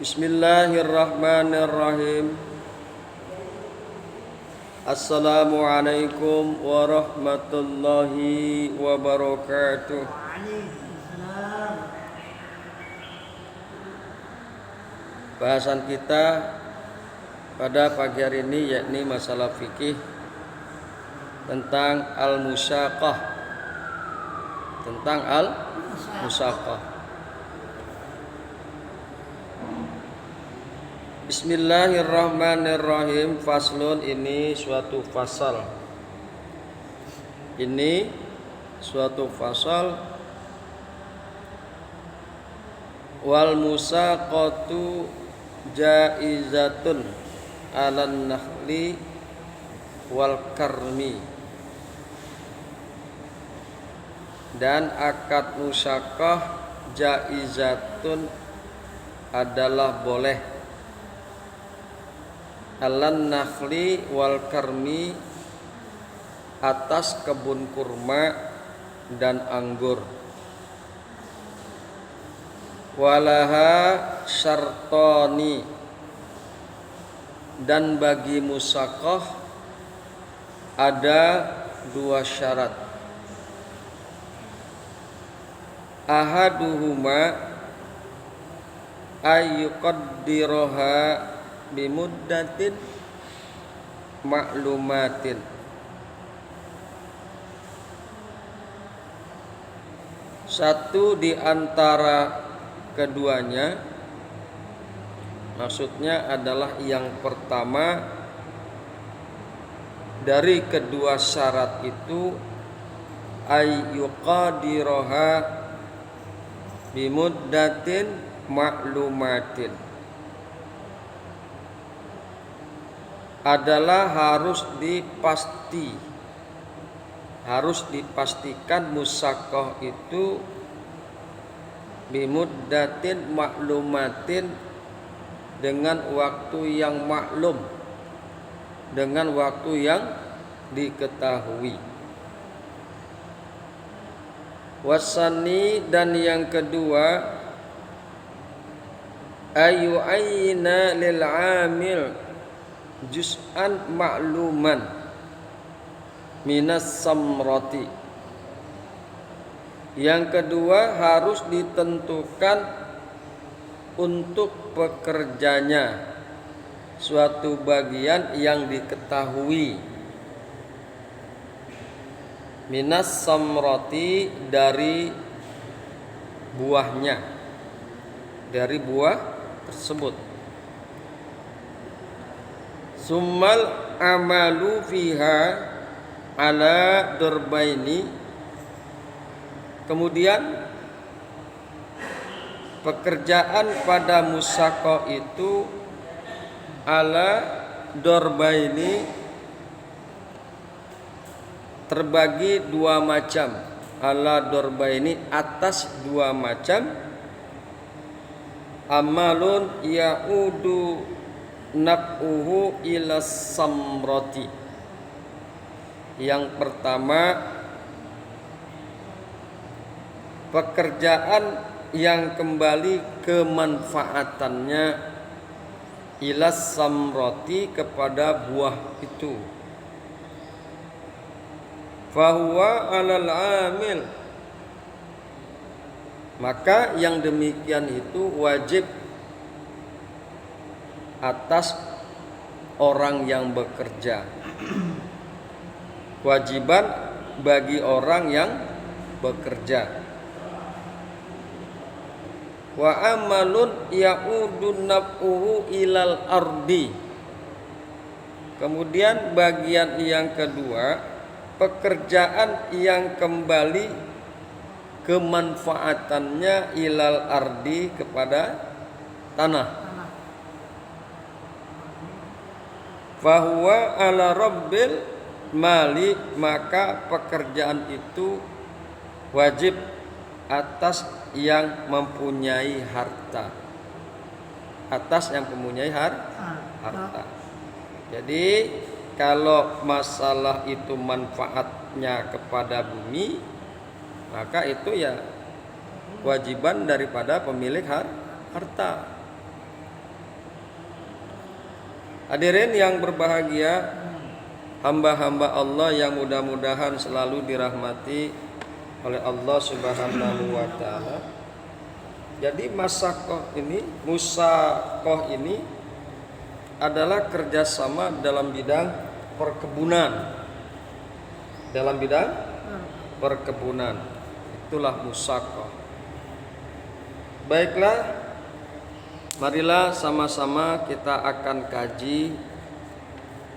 Bismillahirrahmanirrahim. Assalamualaikum warahmatullahi wabarakatuh. Bahasan kita pada pagi hari ini yakni masalah fikih tentang al-musyaqah. Bismillahirrahmanirrahim. Faslun, ini suatu fasal. Wal musaqatu jaizatun 'alan nakhli wal karmi. Dan akad musyaqah jaizatun adalah boleh, 'alan nakhli wal karmi, atas kebun kurma dan anggur. Walaha syartani, dan bagi musaqah ada dua syarat. Ahaduhuma ayyuqaddiroha bimuddatin ma'lumatin. Satu di antara keduanya, maksudnya adalah yang pertama dari kedua syarat itu, ayyuqadiroha bimuddatin ma'lumatin, adalah harus dipastikan musaqah itu bimuddatin ma'lumatin, dengan waktu yang maklum, dengan waktu yang diketahui. Wasani, dan yang kedua, ayyu'ayna lil 'amil juz'an ma'luman minas samrati. Yang kedua, harus ditentukan untuk pekerjanya suatu bagian yang diketahui, minas samrati, dari buahnya, dari buah tersebut. Summal amalu fiha ala darbaini, kemudian pekerjaan pada musaqah itu ala darbaini, terbagi dua macam. Ala darbaini, atas dua macam. Amalun ya'udu naf'uhu ila samrati. Yang pertama, pekerjaan yang kembali kemanfaatannya ila samrati, kepada buah itu. Fahuwa 'alal 'amil, maka yang demikian itu wajib atas orang yang bekerja, kewajiban bagi orang yang bekerja. Wa amalun ya'udun naf'uhu ilal ardi, kemudian bagian yang kedua, pekerjaan yang kembali kemanfaatannya ilal ardi, kepada tanah. Fahuwa ala rabbil mali, maka pekerjaan itu wajib atas yang mempunyai harta, harta. Jadi kalau masalah itu manfaatnya kepada bumi, maka itu ya kewajiban daripada pemilik harta. Hadirin yang berbahagia, hamba-hamba Allah yang mudah-mudahan selalu dirahmati oleh Allah Subhanahu wa taala. Jadi musaqah ini adalah kerjasama dalam bidang perkebunan. Dalam bidang perkebunan, itulah musaqah. Baiklah, marilah sama-sama kita akan kaji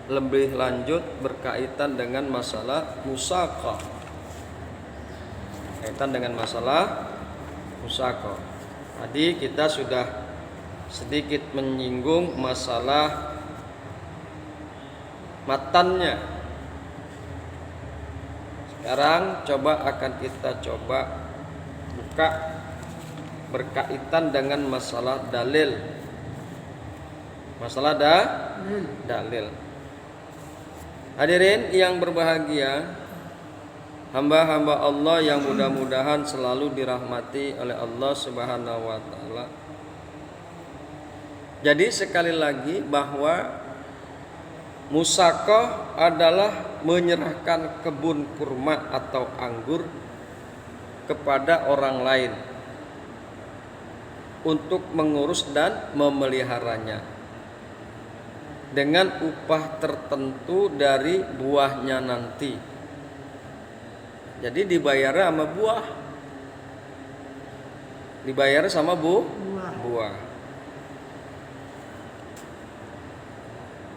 lebih lanjut berkaitan dengan masalah musaqah. Kaitan dengan masalah musaqah. Tadi kita sudah sedikit menyinggung masalah matannya. Sekarang kita coba buka berkaitan dengan masalah dalil. Masalah dalil. Hadirin yang berbahagia, hamba-hamba Allah yang mudah-mudahan selalu dirahmati oleh Allah Subhanahu wa taala. Jadi sekali lagi bahwa musaqah adalah menyerahkan kebun kurma atau anggur kepada orang lain untuk mengurus dan memeliharanya dengan upah tertentu dari buahnya nanti. Jadi dibayar sama buah. Dibayar sama buah.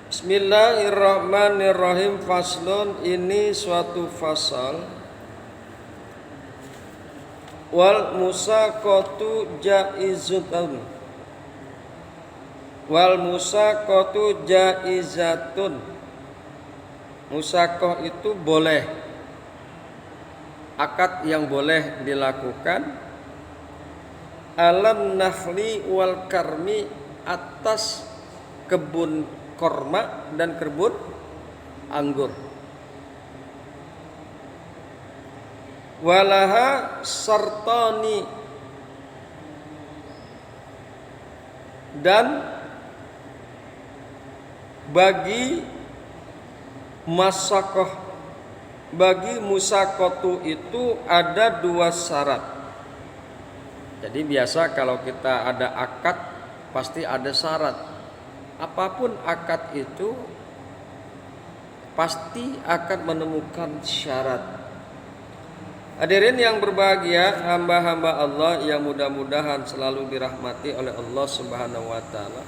Bismillahirrahmanirrahim. Faslun, ini suatu fasal. Wal musaqatu jaizatun. Wal musaqatu jaizatun. Musaqah itu boleh. Akad yang boleh dilakukan alam nakhli wal karmi, atas kebun korma dan kebun anggur. Walaha sartani, dan bagi musaqatu itu ada 2 syarat. Jadi biasa kalau kita ada akad pasti ada syarat. Apapun akad itu pasti akan menemukan syarat. Hadirin yang berbahagia, hamba-hamba Allah yang mudah-mudahan selalu dirahmati oleh Allah Subhanahu wa taala.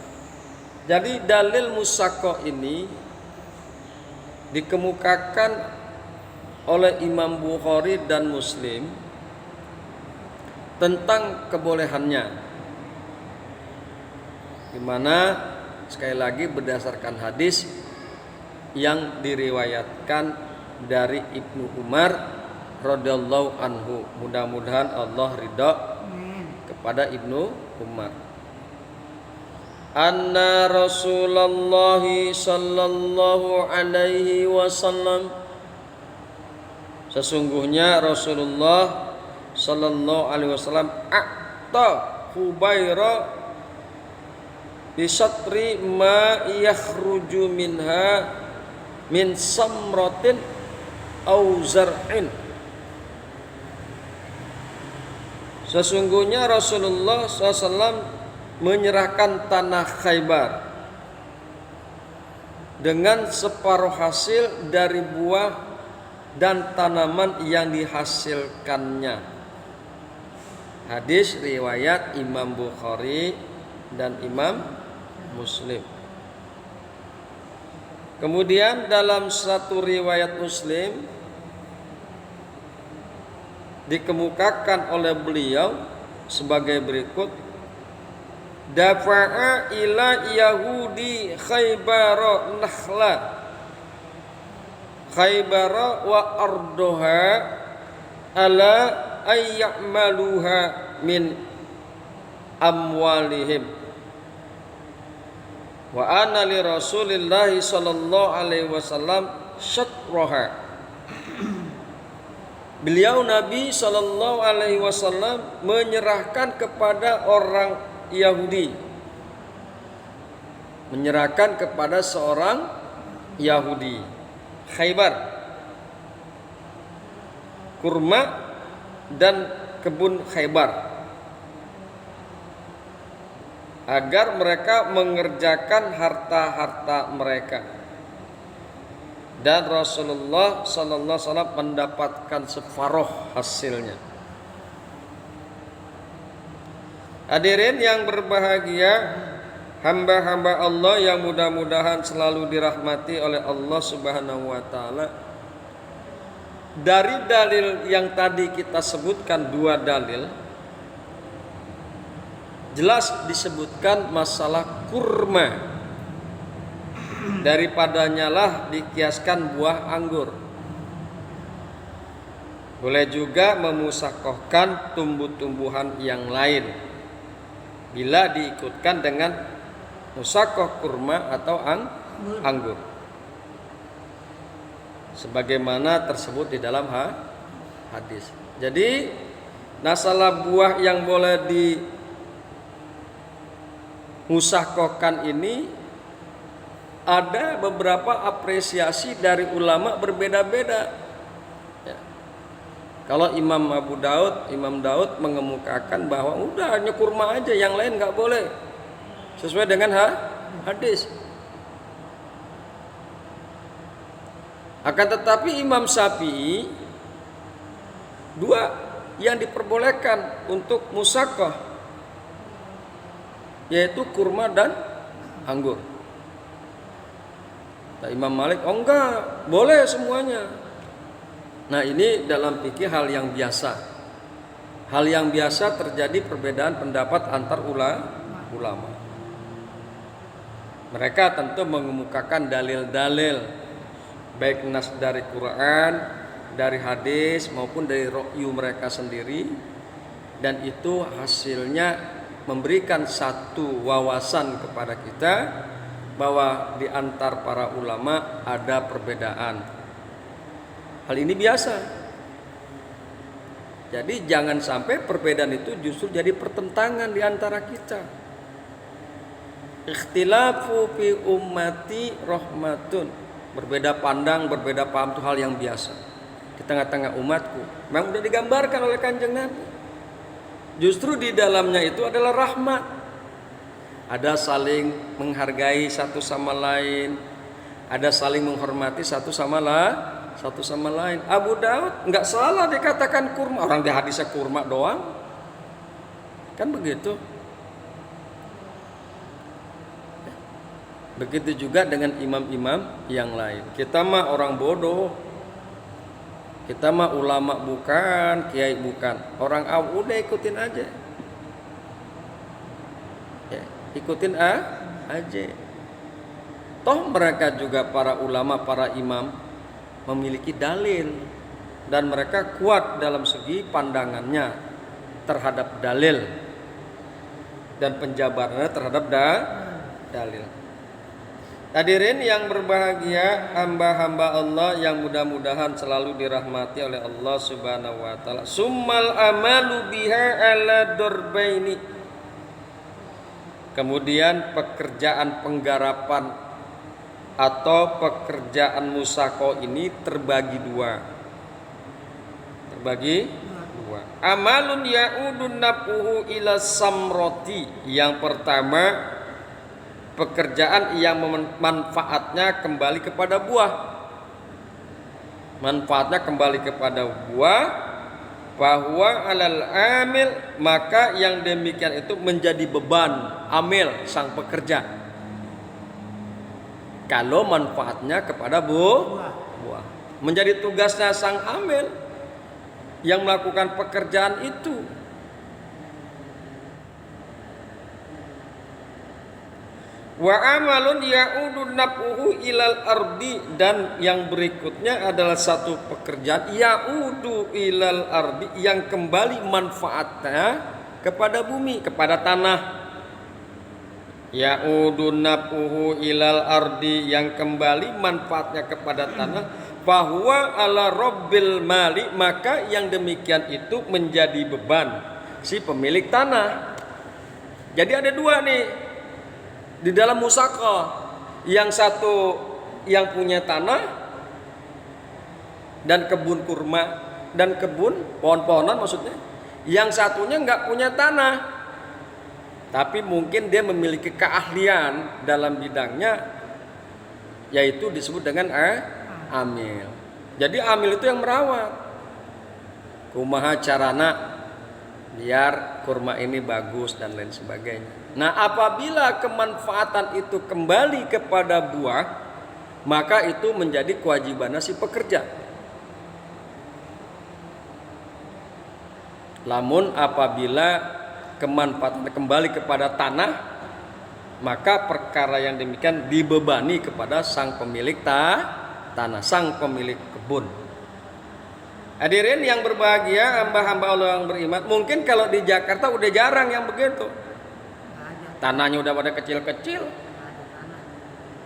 Jadi dalil musaqah ini dikemukakan oleh Imam Bukhari dan Muslim tentang kebolehannya, di mana sekali lagi berdasarkan hadis yang diriwayatkan dari Ibnu Umar radhiyallahu anhu. Mudah-mudahan Allah ridha kepada Ibnu Umar. Anna Rasulullah sallallahu alaihi wasallam, sesungguhnya Rasulullah sallallahu alaihi wasallam a'ta Hubairah bisatri ma yakhruju minha min samratin au zar'in. Sesungguhnya Rasulullah SAW menyerahkan tanah Khaybar dengan separuh hasil dari buah dan tanaman yang dihasilkannya. Hadis riwayat Imam Bukhari dan Imam Muslim. Kemudian dalam satu riwayat Muslim dikemukakan oleh beliau sebagai berikut: dafa'a ila yahudi Khaybara nakhla Khaybara wa ardoha ala ayyamaluha min amwalihim wa ana li Rasulillahi sallallahu alaihi wasallam syatraha. Beliau Nabi sallallahu alaihi wasallam menyerahkan kepada orang Yahudi menyerahkan kepada seorang Yahudi Khaybar kurma dan kebun Khaybar agar mereka mengerjakan harta-harta mereka, dan Rasulullah sallallahu alaihi wasallam mendapatkan separuh hasilnya. Hadirin yang berbahagia, hamba-hamba Allah yang mudah-mudahan selalu dirahmati oleh Allah Subhanahu wa taala. Dari dalil yang tadi kita sebutkan, 2 dalil, jelas disebutkan masalah kurma. Daripadanya lah dikiaskan buah anggur. Boleh juga memusakohkan tumbuh-tumbuhan yang lain bila diikutkan dengan musakoh kurma atau anggur, sebagaimana tersebut di dalam hadis. Jadi masalah buah yang boleh dimusakohkan ini ada beberapa apresiasi dari ulama berbeda-beda. Ya. Kalau Imam Daud mengemukakan bahwa udah hanya kurma aja, yang lain nggak boleh, sesuai dengan hadis. Akan tetapi Imam Syafi'i 2 yang diperbolehkan untuk musakoh, yaitu kurma dan anggur. Nah, Imam Malik enggak, boleh semuanya. Nah, ini dalam fikih hal yang biasa. Hal yang biasa terjadi perbedaan pendapat antar ulama. Mereka tentu mengemukakan dalil-dalil, baik nas dari Quran, dari hadis maupun dari ra'yu mereka sendiri, dan itu hasilnya memberikan satu wawasan kepada kita bahwa di antar para ulama ada perbedaan. Hal ini biasa. Jadi jangan sampai perbedaan itu justru jadi pertentangan di antara kita. Ikhtilafu fi ummati rahmatun. Berbeda pandang, berbeda paham itu hal yang biasa di tengah-tengah umatku. Memang sudah digambarkan oleh Kanjeng Nabi. Justru di dalamnya itu adalah rahmat. Ada saling menghargai satu sama lain, ada saling menghormati satu sama lain. Abu Daud nggak salah dikatakan kurma, orang di hadisnya kurma doang, kan begitu. Begitu juga dengan imam-imam yang lain. Kita mah orang bodoh, kita mah ulama bukan, kiai bukan, orang awam, udah ikutin aja. Ikutin aja. Toh mereka juga para ulama, para imam memiliki dalil, dan mereka kuat dalam segi pandangannya terhadap dalil dan penjabarannya terhadap dalil. Hadirin yang berbahagia, hamba-hamba Allah yang mudah-mudahan selalu dirahmati oleh Allah Subhanahu wa taala. Summal amalu biha ala darbaini. Kemudian pekerjaan penggarapan atau pekerjaan musako ini terbagi dua. Amalun ya'udun nafuhu ila samroti. Yang pertama, pekerjaan yang manfaatnya kembali kepada buah. Manfaatnya kembali kepada buah. Bahwa alal amil, maka yang demikian itu menjadi beban amil sang pekerja. Kalau manfaatnya kepada buah, menjadi tugasnya sang amil yang melakukan pekerjaan itu. Wa amalun ya'udun naf'uhu ilal ardi, dan yang berikutnya adalah satu pekerjaan ya'udu ilal ardi, yang kembali manfaatnya kepada bumi, kepada tanah. Ya'udun naf'uhu ilal ardi, yang kembali manfaatnya kepada tanah. Bahwa ala rabbil mali, maka yang demikian itu menjadi beban si pemilik tanah. Jadi ada dua nih. Di dalam musaqah, yang satu yang punya tanah dan kebun kurma dan kebun pohon-pohonan maksudnya, yang satunya nggak punya tanah, tapi mungkin dia memiliki keahlian dalam bidangnya, yaitu disebut dengan amil. Jadi amil itu yang merawat. Kumaha carana biar kurma ini bagus dan lain sebagainya. Nah, apabila kemanfaatan itu kembali kepada buah, maka itu menjadi kewajiban si pekerja. Namun apabila kemanfaatan kembali kepada tanah, maka perkara yang demikian dibebani kepada sang pemilik tanah, sang pemilik kebun. Hadirin yang berbahagia, hamba-hamba Allah yang beriman, mungkin kalau di Jakarta udah jarang yang begitu. Tanahnya udah pada kecil-kecil.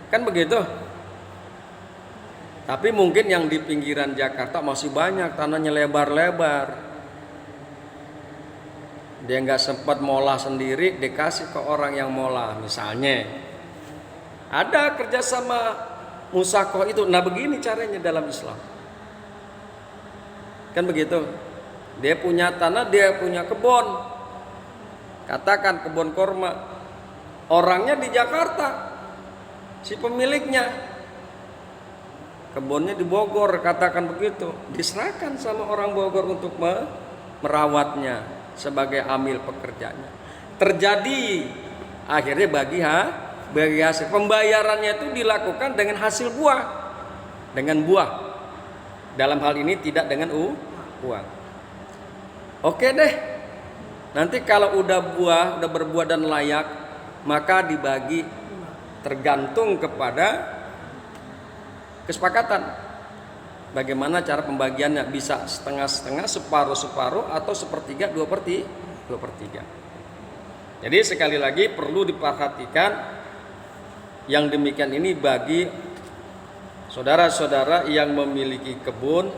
Kan begitu. Tapi mungkin yang di pinggiran Jakarta masih banyak tanahnya lebar-lebar. Dia nggak sempat molah sendiri, dikasih ke orang yang molah. Misalnya ada kerjasama musaqah itu. Nah, begini caranya dalam Islam. Kan begitu. Dia punya tanah, dia punya kebun. Katakan kebun kurma. Orangnya di Jakarta, si pemiliknya. Kebunnya di Bogor, katakan begitu. Diserahkan sama orang Bogor untuk merawatnya sebagai amil pekerjanya. Terjadi akhirnya bagi hasil pembayarannya itu dilakukan dengan hasil buah, dengan buah. Dalam hal ini tidak dengan uang. Oke deh. Nanti kalau udah berbuah dan layak, maka dibagi tergantung kepada kesepakatan. Bagaimana cara pembagiannya? Bisa setengah-setengah, separuh-separuh, atau sepertiga, 2/3. Jadi sekali lagi perlu diperhatikan yang demikian ini bagi saudara-saudara yang memiliki kebun,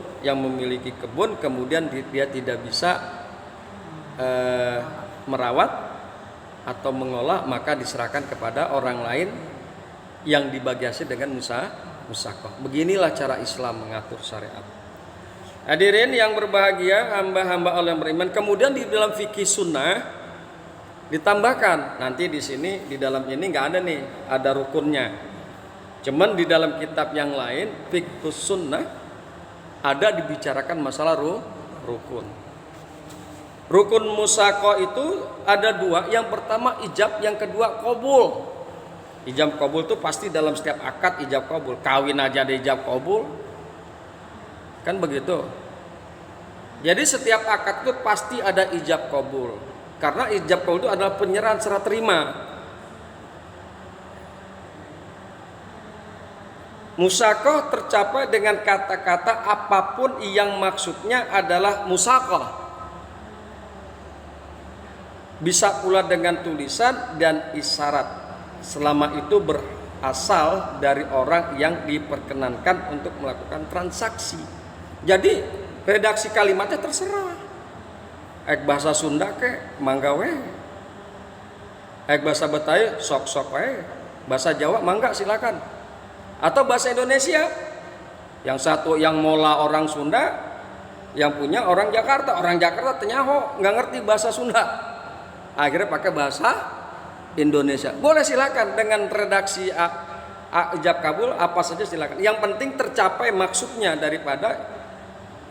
kemudian dia tidak bisa merawat atau mengolah, maka diserahkan kepada orang lain yang dibagi hasil dengan musaqah. Beginilah cara Islam mengatur syariat. Hadirin yang berbahagia, hamba-hamba Allah yang beriman. Kemudian di dalam fikih sunnah ditambahkan, nanti di sini di dalam ini nggak ada nih, ada rukunnya. Cuman di dalam kitab yang lain, fiqhus sunnah, ada dibicarakan masalah rukun. Rukun musaqah itu ada 2. Yang pertama ijab, yang kedua qabul. Ijab qabul itu pasti dalam setiap akad ijab qabul. Kawin aja ada ijab qabul. Kan begitu. Jadi setiap akad itu pasti ada ijab qabul. Karena ijab qabul itu adalah penyerahan serah terima. Musaqah tercapai dengan kata-kata apapun yang maksudnya adalah musaqah. Bisa pula dengan tulisan dan isyarat, selama itu berasal dari orang yang diperkenankan untuk melakukan transaksi. Jadi redaksi kalimatnya terserah. Bahasa Sunda ke mangga we. Bahasa Betawi sok-sok we. Bahasa Jawa mangga silakan. Atau bahasa Indonesia, yang satu yang mola orang Sunda, yang punya orang Jakarta. Orang Jakarta tenyaho nggak ngerti bahasa Sunda, akhirnya pakai bahasa Indonesia. Boleh silakan dengan redaksi ijab kabul apa saja silakan. Yang penting tercapai maksudnya daripada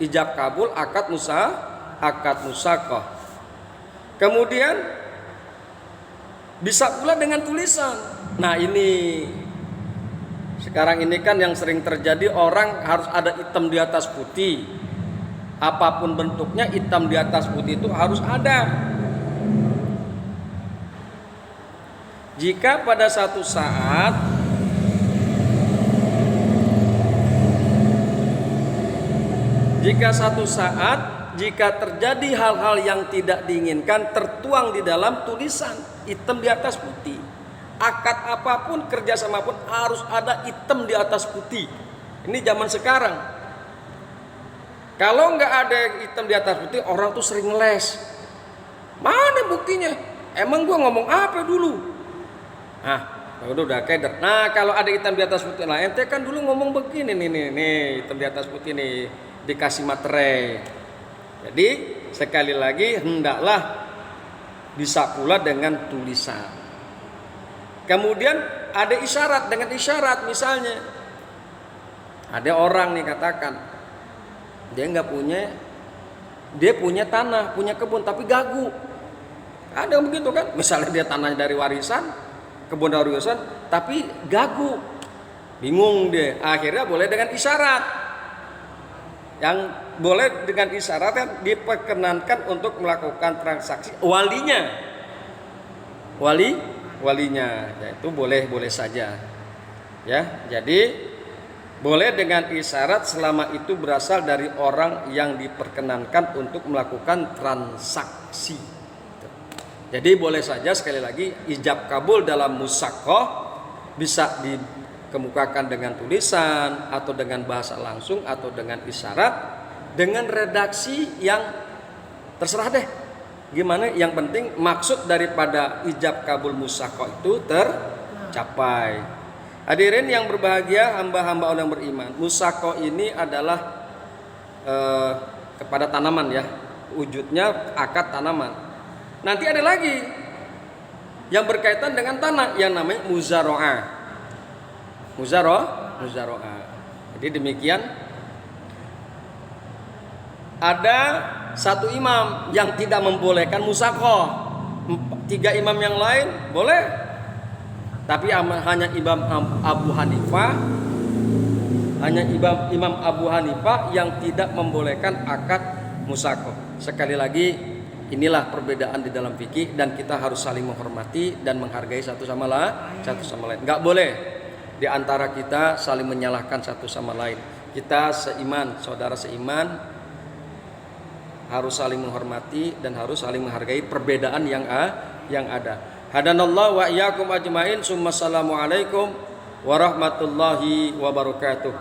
ijab kabul akad musaqah. Kemudian bisa pula dengan tulisan. Nah ini sekarang ini kan yang sering terjadi, orang harus ada hitam di atas putih. Apapun bentuknya, hitam di atas putih itu harus ada. Jika pada satu saat jika terjadi hal-hal yang tidak diinginkan tertuang di dalam tulisan hitam di atas putih. Akad apapun, kerjasama pun harus ada hitam di atas putih. Ini zaman sekarang. Kalau nggak ada hitam di atas putih, orang tuh sering les. Mana buktinya? Emang gua ngomong apa dulu? Nah, Udah keder. Nah, kalau ada hitam di atas putih, nah ente kan dulu ngomong begini nih, hitam di atas putih nih, dikasih materai. Jadi sekali lagi hendaklah bisa pula dengan tulisan. Kemudian ada isyarat, dengan isyarat misalnya ada orang nih katakan dia punya tanah, punya kebun tapi gagu. Ada yang begitu kan? Misalnya dia tanahnya dari warisan, kebun dari warisan, tapi gagu, bingung dia. Akhirnya boleh dengan isyarat. Yang boleh dengan isyarat kan diperkenankan untuk melakukan transaksi walinya, walinya, yaitu boleh saja. Ya, jadi boleh dengan isyarat selama itu berasal dari orang yang diperkenankan untuk melakukan transaksi. Jadi boleh saja, sekali lagi, ijab kabul dalam musyaqqah bisa dikemukakan dengan tulisan atau dengan bahasa langsung atau dengan isyarat, dengan redaksi yang terserah deh. Gimana, yang penting maksud daripada ijab kabul musyaqqah itu tercapai. Hadirin yang berbahagia, hamba-hamba Allah yang beriman, musyaqqah ini adalah kepada tanaman ya, wujudnya akad tanaman. Nanti ada lagi yang berkaitan dengan tanah yang namanya muzara'ah. Muzara'ah. Jadi demikian. Ada satu imam yang tidak membolehkan musyaqqah. 3 imam yang lain boleh. Tapi hanya Imam Abu Hanifah, Imam Abu Hanifah yang tidak membolehkan akad musyaqqah. Sekali lagi, inilah perbedaan di dalam fikih dan kita harus saling menghormati dan menghargai satu sama lain. Enggak boleh di antara kita saling menyalahkan satu sama lain. Kita seiman, saudara seiman, harus saling menghormati dan harus saling menghargai perbedaan yang ada. Hadanallahu wa iyyakum ajmain. Assalamualaikum warahmatullahi wabarakatuh.